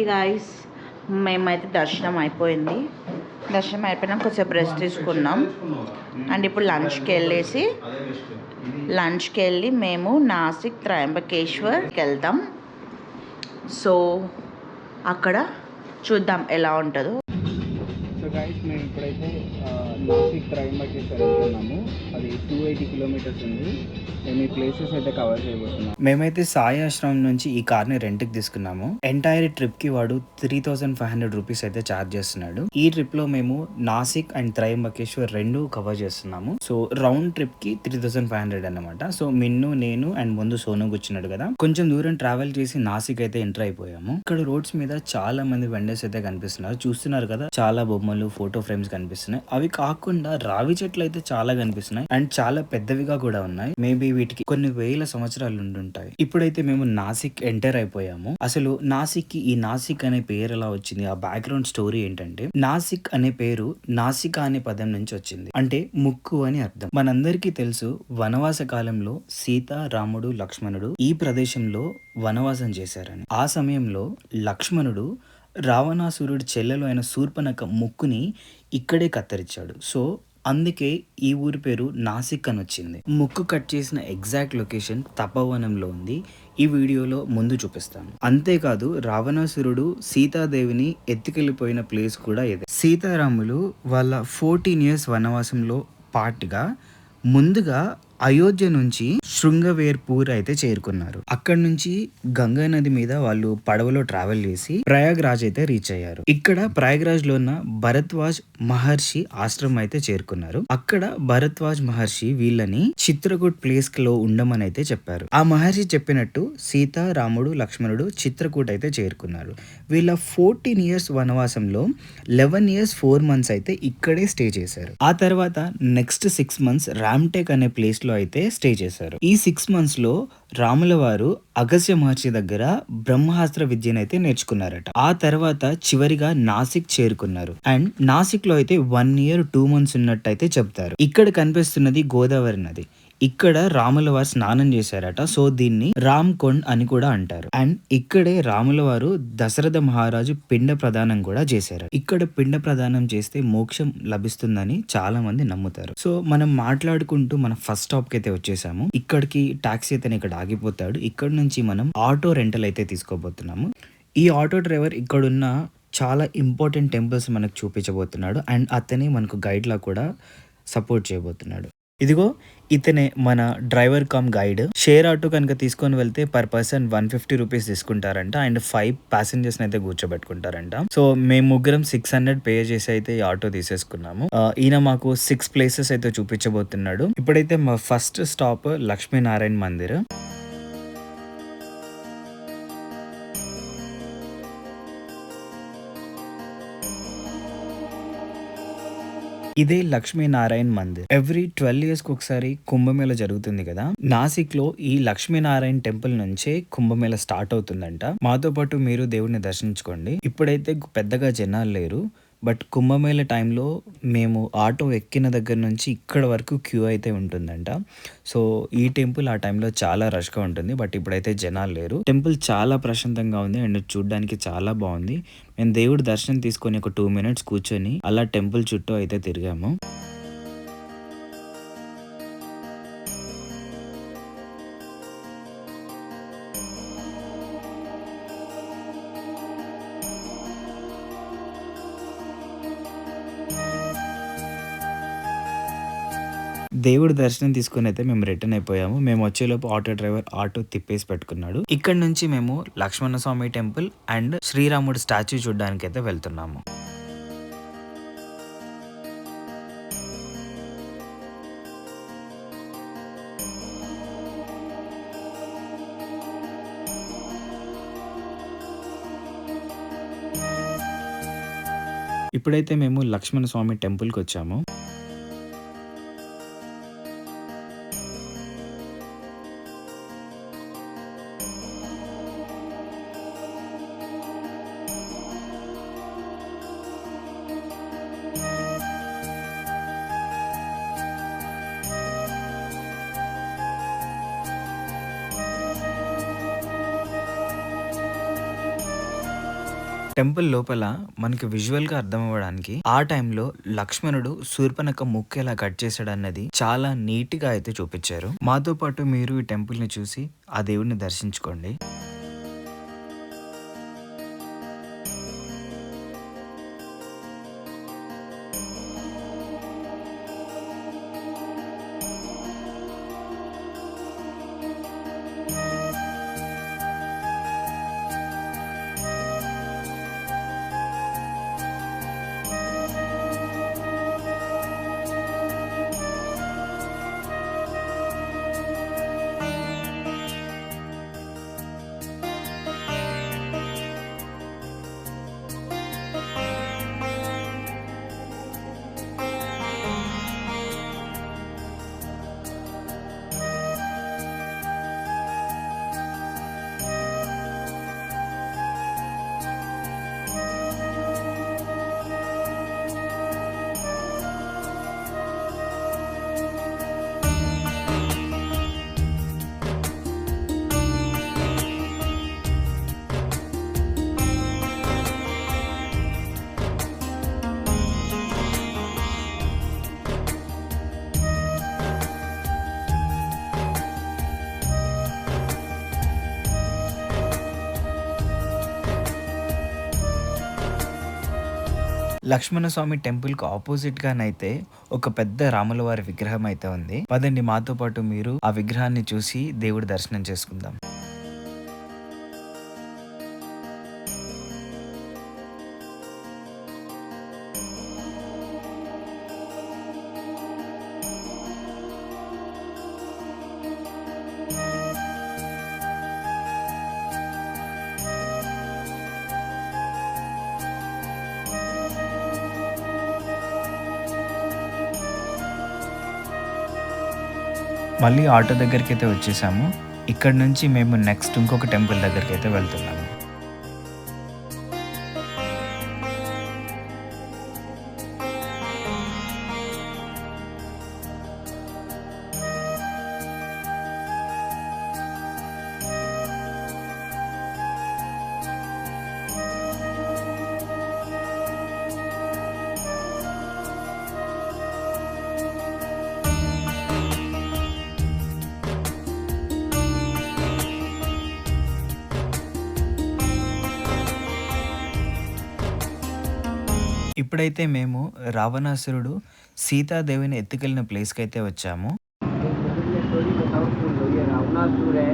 Hey guys, మేమైతే దర్శనం అయిపోయింది. దర్శనం అయిపోయినాక కొంచెం రెస్ట్ తీసుకున్నాం. అండ్ ఇప్పుడు లంచ్కి వెళ్ళి మేము నాసిక్ త్రయంబకేశ్వర్కి వెళ్తాం. సో అక్కడ చూద్దాం ఎలా ఉంటుందో. సో గైస్, మేము ఇప్పుడైతే నాసిక్ త్రయంబకేశ్వర్ వెళ్తున్నాము. అది 280 కిలోమీటర్స్ ఉంది. మేము ఈ ప్లేసెస్ అయితే కవర్ చేయబోతున్నాం. మేమైతే సాయి ఆశ్రమం నుంచి ఈ కార్ని రెంట్కి తీసుకున్నాము. ఎంటైర్ ట్రిప్ కి వాడు 3500 రూపీస్ అయితే ఛార్జ్ చేస్తున్నాడు. ఈ ట్రిప్ లో మేము నాసిక్ అండ్ త్రయంబకేశ్వర్ రెండు కవర్ చేస్తున్నాము. సో రౌండ్ ట్రిప్ కి 3500 అన్నమాట. సో మిన్ను, నేను అండ్ ముందు సోను కూర్చున్నాడు కదా. కొంచెం దూరం ట్రావెల్ చేసి నాసిక్ అయితే ఎంటర్ అయిపోయాము. ఇక్కడ రోడ్స్ మీద చాలా మంది వెండర్స్ అయితే కనిపిస్తున్నారు. చూస్తున్నారు కదా, చాలా బొమ్మలు, ఫోటో ఫ్రేమ్స్ కనిపిస్తున్నాయి. అవి కాకుండా రావి చెట్లు అయితే చాలా కనిపిస్తున్నాయి అండ్ చాలా పెద్దవిగా కూడా ఉన్నాయి. మేబీ వీటికి కొన్ని వేల సంవత్సరాలు ఉండుంటాయి. ఇప్పుడైతే మేము నాసిక్ ఎంటర్ అయిపోయాము. అసలు నాసిక్ కి ఈ నాసిక్ అనే పేరు ఎలా వచ్చింది, ఆ బ్యాక్గ్రౌండ్ స్టోరీ ఏంటంటే, నాసిక్ అనే పేరు నాసిక అనే పదం నుంచి వచ్చింది. అంటే ముక్కు అని అర్థం. మనందరికీ తెలుసు, వనవాస కాలంలో సీత, రాముడు, లక్ష్మణుడు ఈ ప్రదేశంలో వనవాసం చేశారని. ఆ సమయంలో లక్ష్మణుడు రావణాసురుడి చెల్లెలు అయిన శూర్పణఖ ముక్కుని ఇక్కడే కత్తిరించాడు. సో అందుకే ఈ ఊరి పేరు నాసిక్ అని వచ్చింది. ముక్కు కట్ చేసిన ఎగ్జాక్ట్ లొకేషన్ తపోవనంలో ఉంది. ఈ వీడియోలో ముందు చూపిస్తాను. అంతేకాదు, రావణాసురుడు సీతాదేవిని ఎత్తుకెళ్లిపోయిన ప్లేస్ కూడా ఇదే. సీతారాములు వాళ్ళ 14 years వనవాసంలో పార్ట్గా ముందుగా అయోధ్య నుంచి శృంగవేర్పూర్ అయితే చేరుకున్నారు. అక్కడ నుంచి గంగా నది మీద వాళ్ళు పడవలో ట్రావెల్ చేసి ప్రయాగ్రాజ్ అయితే రీచ్ అయ్యారు. ఇక్కడ ప్రయాగ్రాజ్ లో ఉన్న భరద్వాజ్ మహర్షి ఆశ్రమం అయితే చేరుకున్నారు. అక్కడ భరద్వాజ్ మహర్షి వీళ్ళని చిత్రకూట్ ప్లేస్ లో ఉండమని అయితే చెప్పారు. ఆ మహర్షి చెప్పినట్టు సీత, రాముడు, లక్ష్మణుడు చిత్రకూట్ అయితే చేరుకున్నారు. వీళ్ళ 14 years వనవాసంలో 11 years 4 months అయితే ఇక్కడే స్టే చేశారు. ఆ తర్వాత నెక్స్ట్ 6 months రామ్టేక్ అనే ప్లేస్ లో అయితే స్టే చేశారు. ఈ 6 months లో రాముల వారు అగస్త్య మహర్షి దగ్గర బ్రహ్మాస్త్ర విద్యనైతే నేర్చుకున్నారట. ఆ తర్వాత చివరిగా నాసిక్ చేరుకున్నారు. అండ్ నాసిక్ లో అయితే 1 year 2 months ఉన్నట్టయితే చెప్తారు. ఇక్కడ కనిపిస్తున్నది గోదావరి నది. ఇక్కడ రాముల వారు స్నానం చేశారట. సో దీన్ని రామ్ కొండ్ అని కూడా అంటారు. అండ్ ఇక్కడే రాముల వారు దశరథ మహారాజు పిండ ప్రదానం కూడా చేశారు. ఇక్కడ పిండ ప్రదానం చేస్తే మోక్షం లభిస్తుందని చాలా మంది నమ్ముతారు. సో మనం మాట్లాడుకుంటూ మన ఫస్ట్ స్టాప్ కి అయితే వచ్చేసాము. ఇక్కడికి టాక్సీ అయితే ఇక్కడ ఆగిపోతాడు. ఇక్కడ నుంచి మనం ఆటో రెంటల్ అయితే తీసుకోబోతున్నాము. ఈ ఆటో డ్రైవర్ ఇక్కడున్న చాలా ఇంపార్టెంట్ టెంపుల్స్ మనకు చూపించబోతున్నాడు. అండ్ అతనే మనకు గైడ్ లా కూడా సపోర్ట్ చేయబోతున్నాడు. ఇదిగో ఇతనే మన driver cum guide. Share auto కనుక తీసుకొని వెళ్తే పర్ పర్సన్ 150 రూపీస్ తీసుకుంటారంట. అండ్ 5 passengers అయితే కూర్చోబెట్టుకుంటారంట. సో మేము ముగ్గురం 600 పే చేసి అయితే ఈ ఆటో తీసేసుకున్నాము. ఈయన మాకు 6 places అయితే చూపించబోతున్నాడు. ఇప్పుడైతే మా ఫస్ట్ స్టాప్ లక్ష్మీనారాయణ మందిర్. ఇదే లక్ష్మీనారాయణ మందిర్. ఎవ్రీ 12 years కి ఒకసారి కుంభమేళ జరుగుతుంది కదా. నాసిక్ లో ఈ లక్ష్మీనారాయణ టెంపుల్ నుంచే కుంభమేళ స్టార్ట్ అవుతుందంట. మాతో పాటు మీరు దేవుడిని దర్శించుకోండి. ఇప్పుడైతే పెద్దగా జనాలు లేరు. బట్ కుంభమేళ టైంలో మేము ఆటో ఎక్కిన దగ్గర నుంచి ఇక్కడ వరకు క్యూ అయితే ఉంటుందంట. సో ఈ టెంపుల్ ఆ టైంలో చాలా రష్గా ఉంటుంది. బట్ ఇప్పుడైతే జనాలు లేరు. టెంపుల్ చాలా ప్రశాంతంగా ఉంది అండ్ చూడడానికి చాలా బాగుంది. మేము దేవుడి దర్శనం తీసుకొని ఒక 2 minutes కూర్చొని అలా టెంపుల్ చుట్టూ అయితే తిరిగాము. దేవుడి దర్శనం తీసుకుని అయితే మేము రిటర్న్ అయిపోయాము. మేము వచ్చేలోపు ఆటో డ్రైవర్ ఆటో తిప్పేసి పెట్టుకున్నాడు. ఇక్కడ నుంచి మేము లక్ష్మణ స్వామి టెంపుల్ అండ్ శ్రీరాముడు స్టాచ్యూ చూడడానికి అయితే వెళ్తున్నాము. ఇప్పుడైతే మేము లక్ష్మణ స్వామి టెంపుల్కి వచ్చాము. టెంపుల్ లోపల మనకి విజువల్ గా అర్థం అవ్వడానికి ఆ టైంలో లక్ష్మణుడు శూర్పణఖ ముక్కు ఎలా కట్ చేశాడు అన్నది చాలా నీట్ గా అయితే చూపించారు. మాతో పాటు మీరు ఈ టెంపుల్ ని చూసి ఆ దేవుడిని దర్శించుకోండి. లక్ష్మణస్వామి టెంపుల్ కు ఆపోజిట్ గానైతే ఒక పెద్ద రాముల వారి విగ్రహం అయితే ఉంది. పదండి మాతో పాటు మీరు ఆ విగ్రహాన్ని చూసి దేవుడి దర్శనం చేసుకుందాం. మళ్ళీ ఆటో దగ్గరికి అయితే వచ్చేసాము. ఇక్కడ నుంచి మేము నెక్స్ట్ ఇంకొక టెంపుల్ దగ్గరికి అయితే వెళ్తున్నాము. ఇప్పుడైతే మేము రావణాసురుడు సీతాదేవిని ఎత్తుకెళ్ళిన ప్లేస్కి అయితే వచ్చాము. रावणासुर है,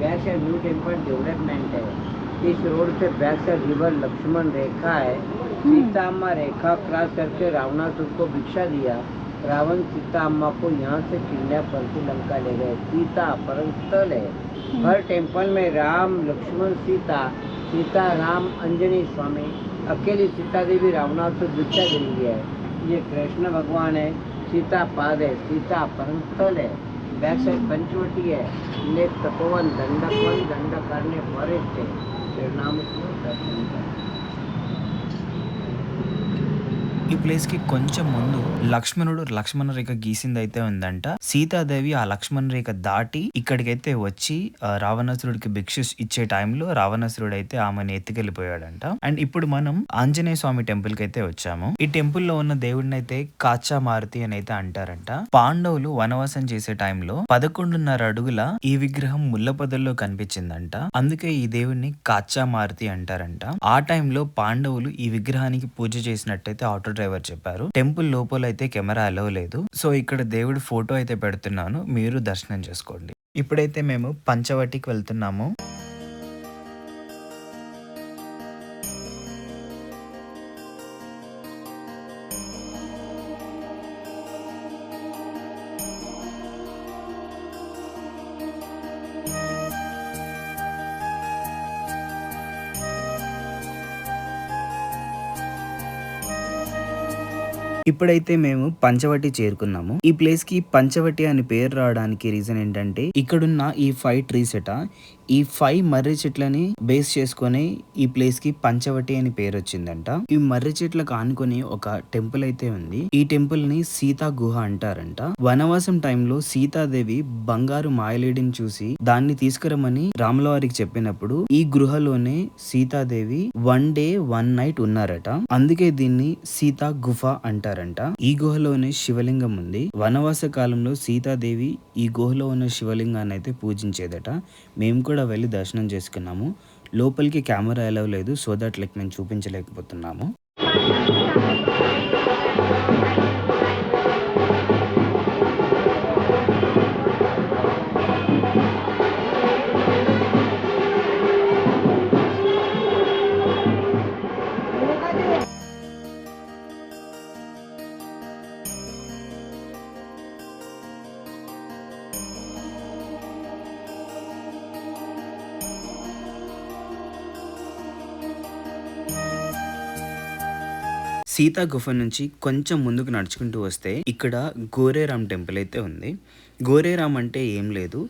back side new temple development है। इस रोड से बैक साइड रिवर लक्ष्मण रेखा है। सीता अम्मा रेखा क्रॉस करके रावणासुर को भिक्षा दिया। रावण सीता अम्मा को यहाँ से किडनैप करके लंका ले गए। सीता अपहरण स्थल है। हर टेम्पल में राम लक्ष्मण सीता, सीता राम अंजनी स्वामी, अकेली सीता देवी रावणासुर भिक्षा दे है। ये कृष्ण भगवान है, सीता पाद है, सीता अपहरण स्थल है। बैक साइड पंचवटी है, लेक तपोवन, दंडकवन, दंडकारण्य फॉरेस्ट है। परिणाम दर्शन कर। ఈ ప్లేస్ కి కొంచెం ముందు లక్ష్మణుడు లక్ష్మణ రేఖ గీసింది అయితే ఉందంట. సీతాదేవి ఆ లక్ష్మణ రేఖ దాటి ఇక్కడికైతే వచ్చి రావణాసురుడికి భిక్ష ఇచ్చే టైంలో రావణాసురుడు అయితే ఆమెను ఎత్తుకెళ్లిపోయాడంట. అండ్ ఇప్పుడు మనం ఆంజనేయ స్వామి టెంపుల్ కి అయితే వచ్చాము. ఈ టెంపుల్ లో ఉన్న దేవుడిని అయితే కాచా మారుతి అని అయితే అంటారంట. పాండవులు వనవాసం చేసే టైంలో 11.5 అడుగుల ఈ విగ్రహం ముళ్ళ పొదల్లో కనిపించిందంట. అందుకే ఈ దేవుడిని కాచా మారుతి అంటారంట. ఆ టైంలో పాండవులు ఈ విగ్రహానికి పూజ చేసినట్టయితే ఆటో డ్రైవర్ చెప్పారు. టెంపుల్ లోపల అయితే కెమెరా అలో లేదు. సో ఇక్కడ దేవుడి ఫోటో అయితే పెడుతున్నాను, మీరు దర్శనం చేసుకోండి. ఇప్పుడైతే మేము పంచవటికి వెళ్తున్నాము. ఇప్పుడైతే మేము పంచవటి చేరుకున్నాము. ఈ ప్లేస్ కి పంచవటి అని పేరు రావడానికి రీజన్ ఏంటంటే ఇక్కడున్న ఈ 5 ట్రీస్ ఎట ఈ 5 మర్రి చెట్లని బేస్ చేసుకొని ఈ ప్లేస్ కి పంచవటి అని పేరు వచ్చిందంట. ఈ మర్రి చెట్లకు ఆనుకొని ఒక టెంపుల్ అయితే ఉంది. ఈ టెంపుల్ ని సీతా గుహ అంటారంట. వనవాసం టైంలో సీతాదేవి బంగారు మాయలేడిని చూసి దాన్ని తీసుకురమని రాముల వారికి చెప్పినప్పుడు ఈ గృహలోనే సీతాదేవి 1 డే 1 నైట్ ఉన్నారట. అందుకే దీన్ని సీతా గుహ అంటారంట. ఈ గుహలోనే శివలింగం ఉంది. వనవాస కాలంలో సీతాదేవి ఈ గుహలో ఉన్న శివలింగాన్ని అయితే పూజించేదట. మేము కూడా వెళ్ళి దర్శనం చేసుకున్నాము. లోపలికి కెమెరా అలౌ లేదు, సో దట్ లైక్ మేము చూపించలేకపోతున్నాము. సీతా గుఫ నుంచి కొంచెం ముందుకు నడుచుకుంటూ వస్తే ఇక్కడ గోరేరామ్ టెంపుల్ అయితే ఉంది. గోరేరామ్ అంటే ఏం లేదు,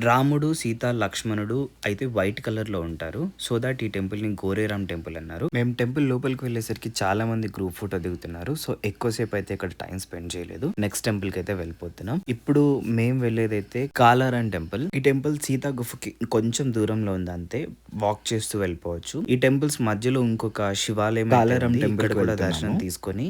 రాముడు సీత లక్ష్మణుడు అయితే వైట్ కలర్ లో ఉంటారు. సో దట్ ఈ టెంపుల్ ని గోరేరామ్ టెంపుల్ అన్నారు. మేము టెంపుల్ లోపలికి వెళ్ళేసరికి చాలా మంది గ్రూప్ ఫోటో దిగుతున్నారు. సో ఎక్కువసేపు అయితే ఇక్కడ టైం స్పెండ్ చేయలేదు. నెక్స్ట్ టెంపుల్ కి అయితే వెళ్ళిపోతున్నాం. ఇప్పుడు మేము వెళ్ళేదైతే కాలారాం టెంపుల్. ఈ టెంపుల్ సీతా గుఫకి కొంచెం దూరంలో ఉంది, అంతే. వాక్ చేస్తూ వెళ్ళిపోవచ్చు. ఈ టెంపుల్స్ మధ్యలో ఇంకొక శివాలయం కాలారాం టెంపుల్ కూడా దర్శనం తీసుకొని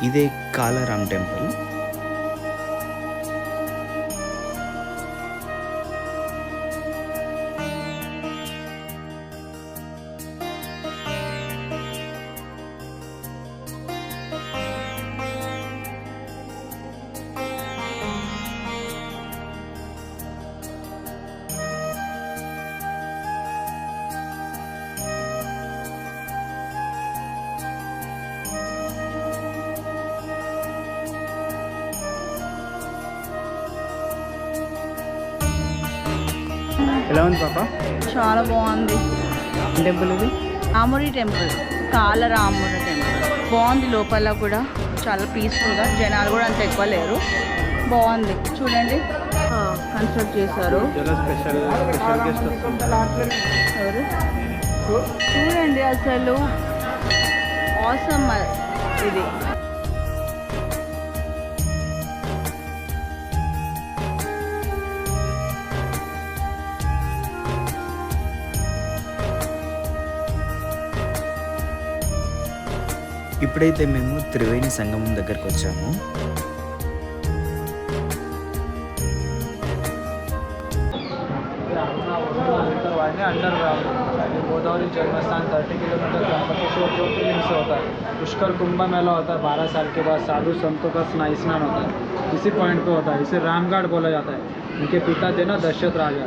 ఇదే కాలారాం టెంపుల్. ఎలా ఉంది పాప? చాలా బాగుంది. టెంపుల్ ఇది రాముడి టెంపుల్, కాలరాముడి టెంపుల్ బాగుంది. లోపల కూడా చాలా పీస్ఫుల్గా, జనాలు కూడా అంత ఎక్కువ లేరు. బాగుంది. చూడండి, కన్స్ట్రక్ట్ చేశారు. ఎవరు? చూడండి అసలు ఆసమ్ ఇది. ఇప్పుడైతే మేము త్రివేణి సంగమం దగ్గరకు వచ్చాము. अंडर ग्राउंड गोदावरी जन्मस्थान 30 किलोमीटर त्र्यंबकेश्वर ज्योतिर्लिंग से होता है. पुष्कर कुंभ मेला होता है 12 साल के बाद. साधु संतों का स्नान होता है इसी पॉइंट पे होता है. इसे रामघाट बोला जाता है. उनके पिता थे ना दशरथ राजा,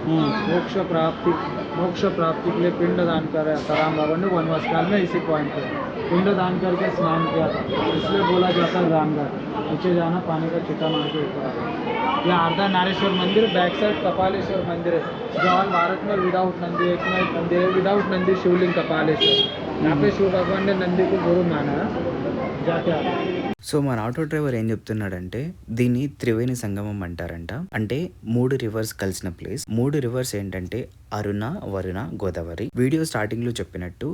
मोक्ष प्राप्ति के लिए पिंड दान कर रहा था राम रावण ने वनवास काल में. इसी पॉइंट पे पिंड दान करके स्नान किया था, इसलिए बोला जाता है रामघाट. नीचे जाना, पानी का छिटा मार के ऊपर आना. यहाँ अर्धा नारेश्वर मंदिर, बैक साइड कपालेश्वर मंदिर है. जो ऑल भारत में विदाउट नंदी एक मंदिर है. विदाउट नंदी शिवलिंग कपालेश्वर. यहाँ पे शिव भगवान ने नंदी को गुरु माना है. जाके आता है. సో మన ఆటో డ్రైవర్ ఏం చెప్తున్నాడంటే దీన్ని త్రివేణి సంగమం అంటారంట. అంటే 3 రివర్స్ కలిసిన ప్లేస్. 3 రివర్స్ ఏంటంటే అరుణ, వరుణ, గోదావరి. వీడియో స్టార్టింగ్ లో చెప్పినట్టు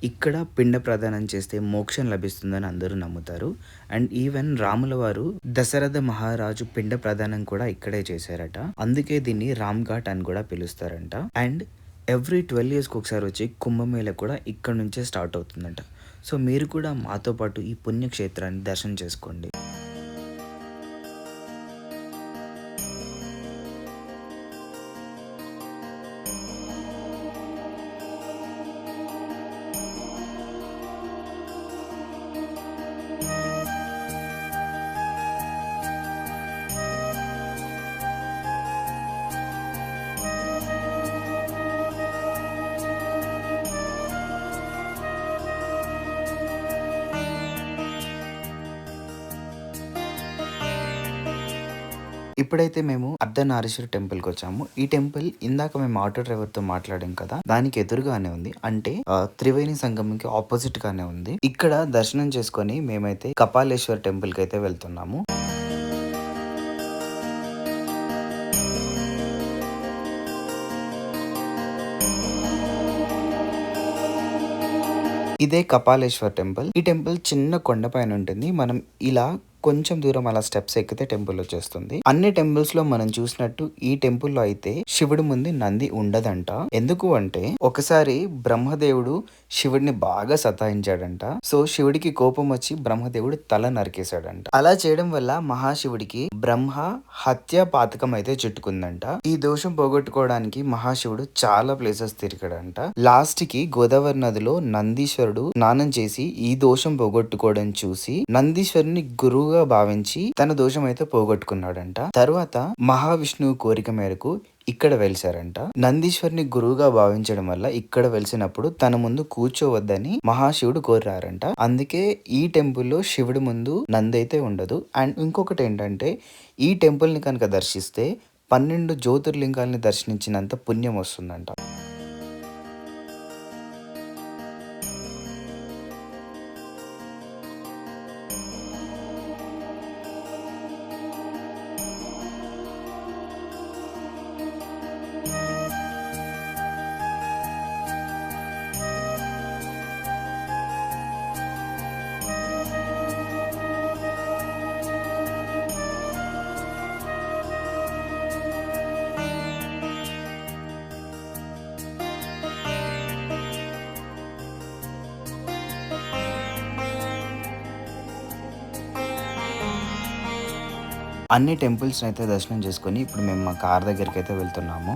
ఇక్కడ పిండ ప్రదానం చేస్తే మోక్షం లభిస్తుందని అందరూ నమ్ముతారు. అండ్ ఈవెన్ రాముల వారు దశరథ మహారాజు పిండ ప్రదానం కూడా ఇక్కడే చేశారట. అందుకే దీన్ని రామ్ ఘాట్ అని కూడా పిలుస్తారంట. అండ్ ఎవ్రీ 12 yearsకి ఒకసారి వచ్చి కుంభమేళ కూడా ఇక్కడ నుంచే స్టార్ట్ అవుతుందంట. సో మీరు కూడా మాతో పాటు ఈ పుణ్యక్షేత్రాన్ని దర్శనం చేసుకోండి. ఇప్పుడైతే మేము అర్ధనారీశ్వర టెంపుల్ కి వచ్చాము. ఈ టెంపుల్ ఇందాక మేము ఆటో డ్రైవర్ తో మాట్లాడాం కదా, దానికి ఎదురుగానే ఉంది. అంటే త్రివేణి సంగమంకి ఆపోజిట్ గానే ఉంది. ఇక్కడ దర్శనం చేసుకొని మేమైతే కపాలేశ్వర్ టెంపుల్ కి అయితే వెళ్తున్నాము. ఇదే కపాలేశ్వర్ టెంపుల్. ఈ టెంపుల్ చిన్న కొండ పైన ఉంటుంది. మనం ఇలా కొంచెం దూరం అలా స్టెప్స్ ఎక్కితే టెంపుల్ వచ్చేస్తుంది. అన్ని టెంపుల్స్ లో మనం చూసినట్టు ఈ టెంపుల్ లో అయితే శివుడి ముందు నంది ఉండదంట. ఎందుకు అంటే ఒకసారి బ్రహ్మదేవుడు శివుడిని బాగా సతాయించాడంట. సో శివుడికి కోపం వచ్చి బ్రహ్మదేవుడు తల నరికేశాడంట. అలా చేయడం వల్ల మహాశివుడికి బ్రహ్మ హత్య పాతకం అయితే చుట్టుకుందంట. ఈ దోషం పోగొట్టుకోవడానికి మహాశివుడు చాలా ప్లేసెస్ తిరిగాడంట. లాస్ట్ కి గోదావరి నదిలో నందీశ్వరుడు స్నానం చేసి ఈ దోషం పోగొట్టుకోవడం చూసి నందీశ్వరుని గురువుగా భావించి తన దోషం అయితే పోగొట్టుకున్నాడంట. తర్వాత మహావిష్ణువు కోరిక మేరకు ఇక్కడ వెలిసారంట. నందీశ్వరుని గురువుగా భావించడం వల్ల ఇక్కడ వెలిసినప్పుడు తన ముందు కూర్చోవద్దని మహాశివుడు కోరారంట. అందుకే ఈ టెంపుల్లో శివుడి ముందు నంది అయితే ఉండదు. అండ్ ఇంకొకటి ఏంటంటే ఈ టెంపుల్ ని కనుక దర్శిస్తే 12 జ్యోతిర్లింగాల్ని దర్శించినంత పుణ్యం వస్తుందంట. అన్ని టెంపుల్స్ అయితే దర్శనం చేసుకొని ఇప్పుడు మేము మా కార్ దగ్గరికి అయితే వెళ్తున్నాము.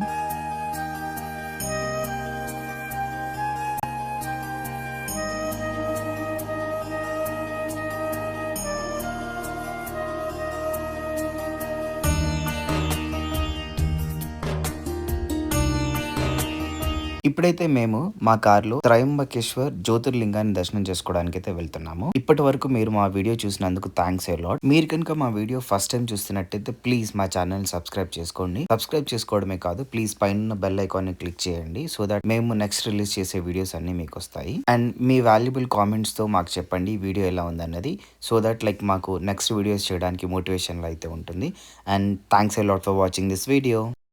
ఇప్పుడైతే మేము మా కార్లో త్రయంబకేశ్వర్ జ్యోతిర్లింగాన్ని దర్శనం చేసుకోవడానికి అయితే వెళ్తున్నాము. ఇప్పటి వరకు మీరు మా వీడియో చూసినందుకు థ్యాంక్స్ ఏ లాట్. మీరు కనుక మా వీడియో ఫస్ట్ టైం చూస్తున్నట్టయితే ప్లీజ్ మా ఛానల్ సబ్స్క్రైబ్ చేసుకోండి. సబ్స్క్రైబ్ చేసుకోవడమే కాదు, ప్లీజ్ పైన బెల్ ఐకాన్ ని క్లిక్ చేయండి. సో దట్ మేము నెక్స్ట్ రిలీజ్ చేసే వీడియోస్ అన్ని మీకు వస్తాయి. అండ్ మీ వాల్యుబుల్ కామెంట్స్ తో మాకు చెప్పండి వీడియో ఎలా ఉందన్నది. సో దట్ మాకు నెక్స్ట్ వీడియోస్ చేయడానికి మోటివేషన్ అయితే ఉంటుంది. And thanks a lot for watching this video.